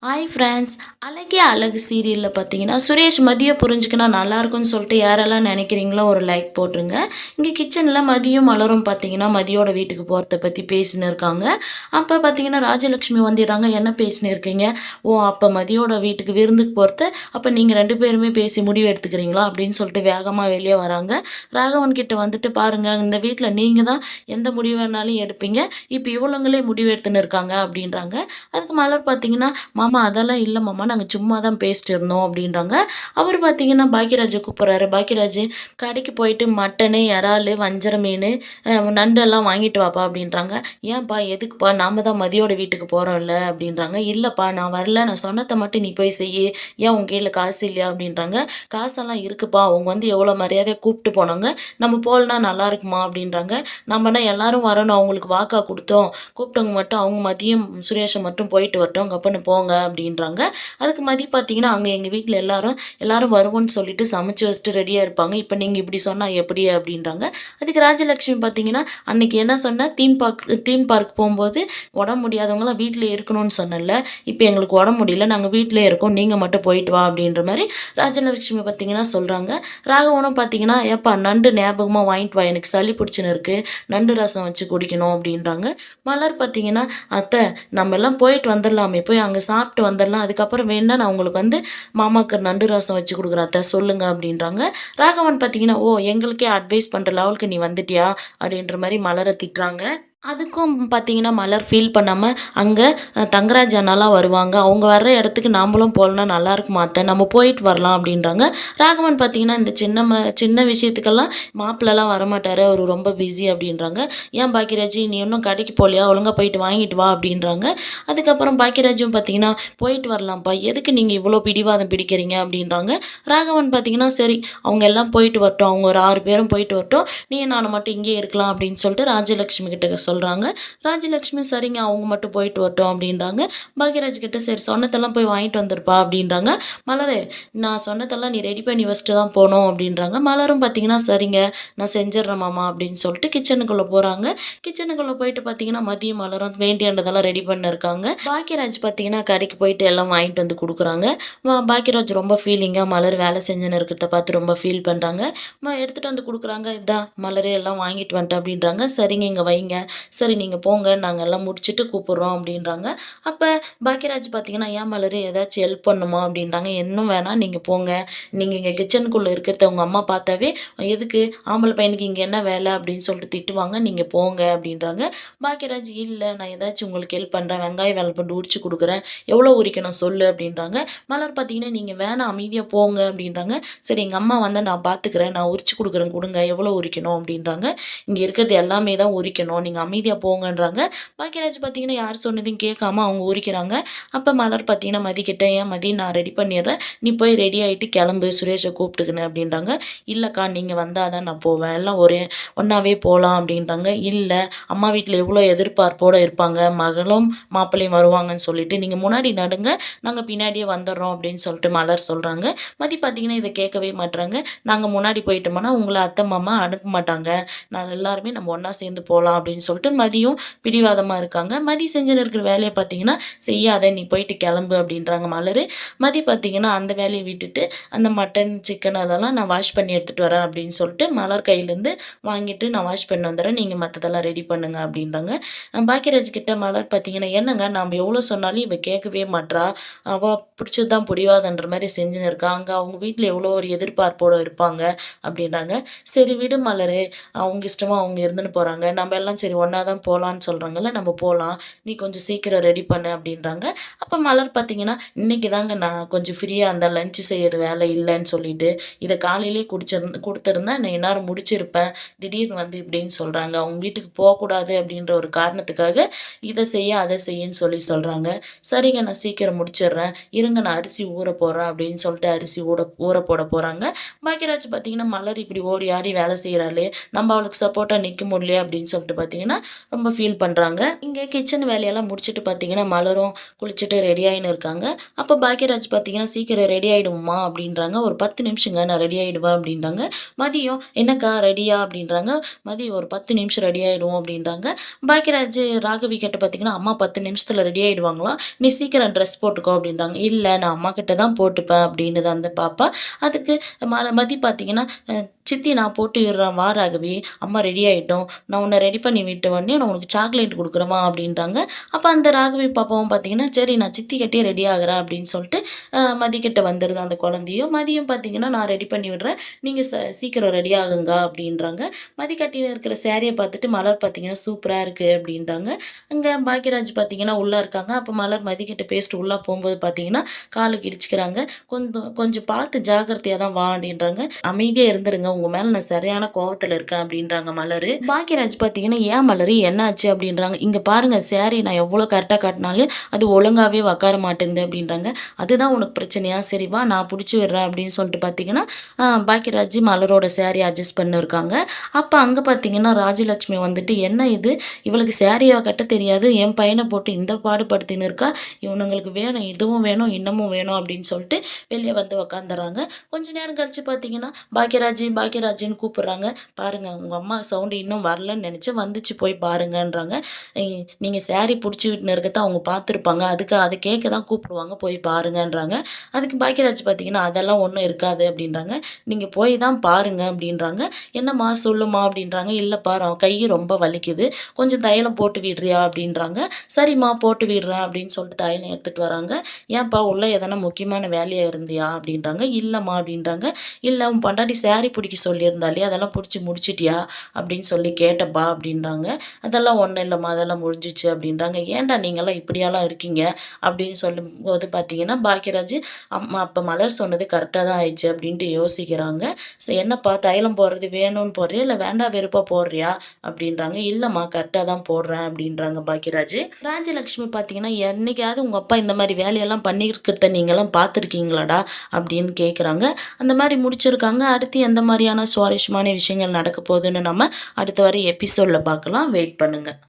Hi friends. அழகே அழகு சீரியல்ல பார்த்தீங்கன்னா, சுரேஷ் மதிய புரிஞ்சுக்கினா நல்லாயிருக்கும்னு சொல்லிட்டு யாரெல்லாம் நினைக்கிறீங்களோ ஒரு லைக் போட்டுருங்க. இங்கே கிச்சனில் மதியும் மலரும் பார்த்தீங்கன்னா, மதியோட வீட்டுக்கு போறத பத்தி பேசின்னு இருக்காங்க. அப்ப பார்த்தீங்கன்னா, ராஜலட்சுமி வந்துர்றாங்க. "என்ன பேசின்னு இருக்கீங்க? ஓ! அப்ப மதியோட வீட்டுக்கு விருந்துக்கு போறத, அப்ப நீங்க 2 பேருமே பேசி முடிவு எடுத்துக்கிறீங்களா?" அப்படின்னு சொல்லிட்டு வேகமா வெளிய வராங்க. ராகவன் கிட்ட வந்துட்டு, "பாருங்க, இந்த வீட்ல நீங்க தான் எந்த முடிவு வேணாலும் எடுப்பீங்க. இப்ப இவளுங்களே முடிவு எடுத்துன்னு இருக்காங்க" அப்படின்றாங்க. அதுக்கு மலர் பார்த்தீங்கன்னா, மாமா அதெல்லாம் இல்ல மாமா. நாங்க சும்மா தான் பேசிட்டு இருந்தோம் அப்டின்றாங்க. அவரு பார்த்தீங்கன்னா பாக்கியராஜ கூப்பிடுறாரு. பாக்கியராஜ் கடைக்கு போயிட்டு மட்டனு, இறாலு, வஞ்சர மீனு, நண்டெல்லாம் வாங்கிட்டு வாப்பா அப்டின்றாங்க. ஏன்பா? எதுக்குப்பா? நாம தான் மதியோட வீட்டுக்கு போறோம்ல அப்டின்றாங்க. இல்லப்பா நான் வரல. நான் சொன்னத மட்டும் நீ போய் செய்யி. ஏன் உன் கையில காசு இல்லையா? அப்டின்றாங்க. காசெல்லாம் இருக்குப்பா. அவங்க வந்து எவ்வளோ மரியாதையா கூப்ட்டு போனாங்க. நம்ம போலனா நல்லா இருக்குமா? அப்டின்றாங்க. நம்மனா எல்லாரும் வரணும். அவங்களுக்கு வாக்கா குடுத்தோம். கூப்பிட்டவங்க மட்டும் அவங்க மதியம் சுரேஷ மட்டும் போயிட்டு வரட்டும். கப்புன்னு போங்க அப்டின்றாங்க. அதுக்கு மதி பார்த்தீங்கன்னா, அங்க எங்க வீட்ல எல்லாரும் வருவோம்ன்னு சொல்லிட்டு சமைச்சு வச்சுட்டு ரெடியா இருப்பாங்க. இப்ப நீங்க இப்டி சொன்னா எப்படி? அப்டின்றாங்க. அதுக்கு ராஜலட்சுமி பார்த்தீங்கன்னா, அன்னைக்கு என்ன சொன்ன? தீம் பார்க் போம்போது உடம்பு முடியாதவங்கலாம் வீட்ல இருக்கணும்னு சொன்னேன்ல. இப்ப எங்களுக்கு உடம்பு முடியல. நாங்க வீட்லயே இருக்கோம். நீங்க மட்டும் போயிட்டு வா அப்டின்ற மாரி ராஜலட்சுமி பார்த்தீங்கன்னா சொல்றாங்க. ராகவனும் பார்த்தீங்கன்னா, ஏப்பா நண்டு ஞாபகமா வாங்கிட்டு வா. எனக்கு சளி பிடிச்சுன்னு இருக்கு. நண்டு ரசம் வச்சு குடிக்கணும் அப்டின்றாங்க. மலர் பார்த்தீங்கன்னா, அத்தை நம்ம எல்லாம் போயிட்டு வந்துரலாமே! போய் அங்க சாப்பிட்டு வந்துரலாம். அதுக்கப்புறம் வேணுனா நான் உங்களுக்கு வந்து மாமாக்கு நண்டு ரசம் வச்சு குடுக்குறேன் அத்த சொல்லுங்க அப்டின்றாங்க. ராகவன் பார்த்தீங்கன்னா, ஓ! எங்களுக்கே அட்வைஸ் பண்ற லெவலுக்கு நீ வந்துட்டியா? அப்டின்ற மாரி மலர திட்டுறாங்க. அதுக்கும் பார்த்தீங்கன்னா, மலர் ஃபீல் பண்ணாம, அங்க தங்கராஜ் அண்ணாலாம் வருவாங்க. அவங்க வர்ற இடத்துக்கு நாமளும் போலனா நல்லாயிருக்குமா அத்த? நம்ம போயிட்டு வரலாம் அப்டின்றாங்க. ராகவன் பார்த்தீங்கன்னா, இந்த சின்ன விஷயத்துக்கெல்லாம் மாப்பிள்ளலாம் வரமாட்டாரு. அவரு ரொம்ப பிஸி அப்டின்றாங்க. ஏன் பாக்கியராஜ் நீ இன்னும் கடைக்கு போலையா? ஒழுங்கா போயிட்டு வாங்கிட்டு வா அப்டின்றாங்க. அதுக்கப்புறம் பாக்கியராஜும் பார்த்தீங்கன்னா, போயிட்டு வரலாம்ப்பா. எதுக்கு நீங்க இவ்ளோ பிடிவாதம் பிடிக்கிறீங்க? அப்டின்றாங்க. ராகவன் பார்த்தீங்கன்னா, சரி அவங்க எல்லாம் போயிட்டு வரட்டும். அவங்க ஒரு 6 பேரும் போயிட்டு வரட்டும். நீயும் நானும் மட்டும் இங்கேயே இருக்கலாம் அப்டின்னு சொல்லிட்டு ராஜலட்சுமி கிட்ட சொல்றாங்க. ராஜலட்சுமி சரிங்க அவங்க மட்டும் போயிட்டு வரட்டும் அப்டின்றாங்க. பாக்யராஜ் கிட்ட சரி சொன்னதெல்லாம் போய் வாங்கிட்டு வந்துருப்பா அப்டின்றாங்க. மலரு நான் சொன்னதெல்லாம் நீ ரெடி பண்ணி வச்சுட்டு தான் போணும் அப்டின்றாங்க. மலரும் பார்த்தீங்கன்னா, சரிங்க நான் செஞ்சுர்றேன் மாமா அப்டின்னு சொல்லிட்டு கிச்சனுக்குள்ள போறாங்க. கிச்சனுக்குள்ள போயிட்டு பார்த்தீங்கன்னா, மதியம் மலரும் வேண்டியானதெல்லாம் ரெடி பண்ண இருக்காங்க. பாக்யராஜ் பார்த்தீங்கன்னா, கடைக்கு போயிட்டு எல்லாம் வாங்கிட்டு வந்து குடுக்குறாங்க. பாக்யராஜ் ரொம்ப ஃபீலிங்கா மலர் வேலை செஞ்சுன்னு இருக்கிறத பார்த்து ரொம்ப ஃபீல் பண்றாங்க. எடுத்துட்டு வந்து குடுக்குறாங்க. இந்தா மலரே எல்லாம் வாங்கிட்டு வந்துட்டேன் அப்டின்றாங்க. சரிங்க இங்க வைங்க. சரி நீங்க போங்க. நாங்க எல்லாம் முடிச்சுட்டு கூப்பிடுறோம் அப்டின்றாங்க. அப்ப பாக்கியராஜ் பார்த்தீங்கன்னா, "ஏன் மலரு ஏதாச்சும் ஹெல்ப் பண்ணுமா?" அப்டின்றாங்க. "இன்னும் வேணாம் நீங்க போங்க. நீங்க இங்க கிச்சனுக்குள்ள இருக்கிறத உங்க அம்மா பார்த்தாவே, எதுக்கு ஆம்பள பையனுக்கு இங்க என்ன வேல?" அப்டின்னு சொல்லிட்டு திட்டுவாங்க. "நீங்க போங்க" அப்டின்றாங்க. பாக்கியராஜ், "இல்ல நான் ஏதாச்சும் உங்களுக்கு ஹெல்ப் பண்றேன். வெங்காயம் வாழைப்பூண்டு உரிச்சு குடுக்குறேன். எவ்வளோ உரிக்கணும் சொல்லு" அப்டின்றாங்க. மலர் பார்த்தீங்கன்னா, "நீங்க வேணாம் அமைதியா போங்க" அப்டின்றாங்க. "சரி எங்க அம்மா வந்தா நான் பார்த்துக்கிறேன். நான் உரிச்சு குடுக்குறேன் குடுங்க. எவ்வளோ உரிக்கணும்?" அப்டின்றாங்க. "இங்க இருக்கிறது எல்லாமே தான் உரிக்கணும். நீங்க அமைதியா போங்கன்றாங்க." பாக்கியராஜ் பார்த்தீங்கன்னா, யார் சொன்னதையும் கேட்காம அவங்க உரிக்கிறாங்க. அப்ப மலர் பார்த்தீங்கன்னா, மதிக்கிட்ட, "ஏன் மதி நான் ரெடி பண்ணிடுறேன். நீ போய் ரெடி ஆயிட்டு கிளம்பு சுரேஷ கூப்பிட்டுக்கின்னு" அப்படின்றாங்க. "இல்லக்கா நீங்க வந்தா தான் நான் போவேன். எல்லாம் ஒண்ணாவே போலாம்" அப்படின்றாங்க. "இல்ல அம்மா வீட்ல எவ்வளோ எதிர்பார்ப்போட இருப்பாங்க. மகளும் மாப்பிள்ளையும் வருவாங்கன்னு சொல்லிட்டு, நீங்க முன்னாடி நடுங்க. நாங்க பின்னாடியே வந்துர்றோம்" அப்படின்னு சொல்லிட்டு மலர் சொல்றாங்க. மதி பார்த்தீங்கன்னா, இத கேட்கவே மாட்றாங்க. "நாங்க முன்னாடி போயிட்டோம்னா, உங்கள அத்தை, மாமா அனுப்ப மாட்டாங்க. நான் எல்லாருமே நம்ம ஒண்ணா சேர்ந்து போலாம்" அப்படின்னு சொல்லிட்டு மதியும் பிடிவாதமா இருக்காங்க. மதி செஞ்சுன்னு இருக்கிற வேலைய பார்த்தீங்கன்னா, "செய்யாத நீ போயிட்டு கிளம்பு" அப்படின்றாங்க மலரு. மதி பார்த்தீங்கன்னா, அந்த வேலைய விட்டுட்டு, அந்த மட்டன், சிக்கன் அதெல்லாம் நான் வாஷ் பண்ணி எடுத்துட்டு வரேன் அப்படின்னு சொல்லிட்டு, மலர் கையிலேருந்து வாங்கிட்டு நான் வாஷ் பண்ணி வந்துர்றேன். நீங்க மத்ததெல்லாம் ரெடி பண்ணுங்க அப்படின்றாங்க. பாக்கியராஜ் கிட்ட மலர் பார்த்தீங்கன்னா, "என்னங்க நாம எவ்வளோ சொன்னாலும் இவ கேட்கவே மாட்றா. அவ புடிச்சது தான் பிடிவாதன்ற மாரி செஞ்சுன்னு இருக்கா. அங்க அவங்க வீட்ல எவ்வளோ ஒரு எதிர்பார்ப்போட இருப்பாங்க" அப்படின்றாங்க. "சரி விடு மலரு. அவங்க இஷ்டமா அவங்க இருந்துன்னு போறாங்க. நம்ம எல்லாம் சரி ஒண்ணா தான் போலான்னு சொல்றாங்கல்ல, நம்ம போலாம். நீ கொஞ்சம் சீக்கிரம் ரெடி பண்ணு" அப்படின்றாங்க. அப்ப மலர் பார்த்தீங்கன்னா, "இன்னைக்கு தாங்க நான் கொஞ்சம் ஃப்ரீயா இருந்தேன். லஞ்ச் செய்யற வேலை இல்லன்னு சொல்லிட்டு. இத காலையிலேயே குடுத்திருந்தா நான் இந்நேரம் முடிச்சிருப்பேன். திடீர்னு வந்து இப்படின்னு சொல்றாங்க. அவங்க வீட்டுக்கு போக்கூடாது அப்படின்ற ஒரு காரணத்துக்காக, இத செய்ய, அத செய்யன்னு சொல்றாங்க. சரிங்க நான் சீக்கிரம் முடிச்சிடுறேன். இருங்க நான் அரிசி ஊற போடுறேன்" அப்படின்னு சொல்லிட்டு அரிசி ஊற போட போறாங்க. பாக்கியராஜ் பார்த்தீங்கன்னா, மலர் இப்படி ஓடி ஆடி வேலை செய்றாளே, நம்ம அவளுக்கு சப்போர்ட்டா நிக்க முடியலையே அப்படின்னு சொல்லிட்டு பார்த்தீங்கன்னா, ரொம்ப ஃபீல் பண்ணுறாங்க. இங்கே கிச்சன் வேலையெல்லாம் முடிச்சுட்டு பார்த்தீங்கன்னா மலரும் குளிச்சுட்டு ரெடி ஆகின்னு இருக்காங்க. அப்போ பாக்கியராஜ் பார்த்தீங்கன்னா சீக்கிரம் ரெடி ஆகிடுமா அப்படின்றாங்க. ஒரு 10 நிமிஷங்க நான் ரெடி ஆகிடுவேன் அப்படின்றாங்க. மதியம் என்னக்கா ரெடியா அப்படின்றாங்க. மதியம் ஒரு 10 நிமிஷம் ரெடி ஆகிடுவோம் அப்படின்றாங்க. பாக்கியராஜ் ராகவி கிட்ட பார்த்தீங்கன்னா அம்மா 10 நிமிஷத்தில் ரெடி ஆகிடுவாங்களா, நீ சீக்கிரம் ட்ரெஸ் போட்டுக்கோ அப்படின்றாங்க. இல்லை நான் அம்மா கிட்ட தான் போட்டுப்பேன் அப்படின்னுது அந்த பாப்பா. அதுக்கு மதி பார்த்தீங்கன்னா சித்தி நான் போட்டு விடுறேன் வா ராகவி, அம்மா ரெடி ஆகிட்டோம், நான் உன்னை ரெடி பண்ணி விட்டு உடனே நான் உனக்கு சாக்லேட் கொடுக்குறேம்மா அப்படின்றாங்க. அப்போ அந்த ராகவி பாப்பாவும் பார்த்தீங்கன்னா சரி நான் சித்தி கிட்டே ரெடி ஆகுறேன் அப்படின்னு சொல்லிட்டு மதிக்கிட்ட வந்துடுது அந்த குழந்தையும். மதியம் பார்த்தீங்கன்னா நான் ரெடி பண்ணி விடுறேன், நீங்கள் சீக்கிரம் ரெடி ஆகுங்க அப்படின்றாங்க. மதி கட்டியில் இருக்கிற சேரீயை பார்த்துட்டு மலர் பார்த்தீங்கன்னா சூப்பராக இருக்குது அப்படின்றாங்க. அங்கே பாக்கியராஜ் பார்த்தீங்கன்னா உள்ளே இருக்காங்க. அப்போ மலர் மதிக்கிட்ட பேசிட்டு உள்ளே போகும்போது பார்த்தீங்கன்னா காலுக்கு இடிச்சுக்கிறாங்க. கொஞ்சம் கொஞ்சம் பார்த்து ஜாக்கிரதையாக தான் வா அப்படின்றாங்க. அமைதியாக இருந்துருங்க, உங்கள் மேலே நான் சரியான கோவத்தில் இருக்கேன் அப்படின்றாங்க மலர். பாக்கியராஜ் பார்த்தீங்கன்னா ஏன் மலர் என்னாச்சு அப்படின்றாங்க. இங்கே பாருங்கள் சேரீ நான் எவ்வளோ கரெக்டாக காட்டினாலும் அது ஒழுங்காகவே உக்கார மாட்டேங்குது அப்படின்றாங்க. அதுதான் உனக்கு பிரச்சனையா, சரி வா நான் பிடிச்சி விடுறேன் அப்படின்னு சொல்லிட்டு பார்த்தீங்கன்னா பாக்கியராஜ் மலரோட சேரீ அட்ஜஸ்ட் பண்ணிருக்காங்க. அப்போ அங்கே பார்த்தீங்கன்னா ராஜலக்ஷ்மி வந்துட்டு என்ன இது, இவளுக்கு சேரீயை கட்ட தெரியாது, என் பையனை போட்டு இந்த பாடுபடுத்தின்னு இருக்கா, இவனுங்களுக்கு வேணும் இதுவும் வேணும் இன்னமும் வேணும் அப்படின்னு சொல்லிட்டு வெளியே வந்து உக்காந்துறாங்க. கொஞ்ச நேரம் கழிச்சு பார்த்தீங்கன்னா பாக்கியராஜின்னு கூப்பிடுறாங்க. பாருங்க உங்கள் அம்மா சவுண்டு இன்னும் வரலன்னு நினச்சி வந்துச்சு போய் பாருங்கன்றாங்க. நீங்கள் சேரீ பிடிச்சி விட்டுன்னு இருக்கத்தான் அவங்க பார்த்துருப்பாங்க, அதுக்கு அதை கேட்க தான் கூப்பிடுவாங்க, போய் பாருங்கன்றாங்க. அதுக்கு பாக்கியராஜ் பார்த்தீங்கன்னா அதெல்லாம் ஒன்றும் இருக்காது அப்படின்றாங்க. நீங்கள் போய் தான் பாருங்க அப்படின்றாங்க. என்னம்மா சொல்லுமா அப்படின்றாங்க. இல்லைப்பா கை ரொம்ப வலிக்குது, கொஞ்சம் தைலம் போட்டு விடுறியா அப்படின்றாங்க. சரிம்மா போட்டு விடுறேன் அப்படின்னு சொல்லிட்டு தைலம் எடுத்துகிட்டு வராங்க. ஏன்ப்பா உள்ள எதனா முக்கியமான வேலையாக இருந்தியா அப்படின்றாங்க. இல்லைம்மா அப்படின்றாங்க. இல்லை உன் பொண்டாட்டி சேரீ பிடிக்க சொல்லியிருந்தாலே அதெல்லாம் பிடிச்சி முடிச்சிட்டியா அப்படின்னு சொல்லி கேட்டப்பா அப்படின்றாங்க. அதெல்லாம் ஒன்றும் இல்லைம்மா அதெல்லாம் முடிஞ்சிச்சு அப்படின்றாங்க. ஏன்டா நீங்களாம் இப்படியெல்லாம் இருக்கீங்க அப்படின்னு சொல்லும்போது பார்த்தீங்கன்னா பாக்கியராஜ் அம்மா அப்போ மலர் சொன்னது கரெக்டாக தான் ஆயிடுச்சு அப்படின்ட்டு யோசிக்கிறாங்க. என்னப்பா தைலம் போடுறது வேணும்னு போடுறியா இல்லை வேண்டாம் வெறுப்பாக போடுறியா அப்படின்றாங்க. இல்லைம்மா கரெக்டாக தான் போடுறேன் அப்படின்றாங்க பாக்கியராஜ். ராஜலக்ஷ்மி பார்த்தீங்கன்னா என்னைக்காவது உங்கள் அப்பா இந்த மாதிரி வேலையெல்லாம் பண்ணியிருக்கிறத நீங்களாம் பார்த்துருக்கீங்களாடா அப்படின்னு கேட்குறாங்க. அந்த மாதிரி முடிச்சிருக்காங்க. அடுத்து எந்த மாதிரியான சுவாரஸ்யமான விஷயங்கள் நடக்க போகுதுன்னு நம்ம அடுத்த வரை எபிசோடில் பார்க்கலாம். வெயிட் பண்ணுங்கள்.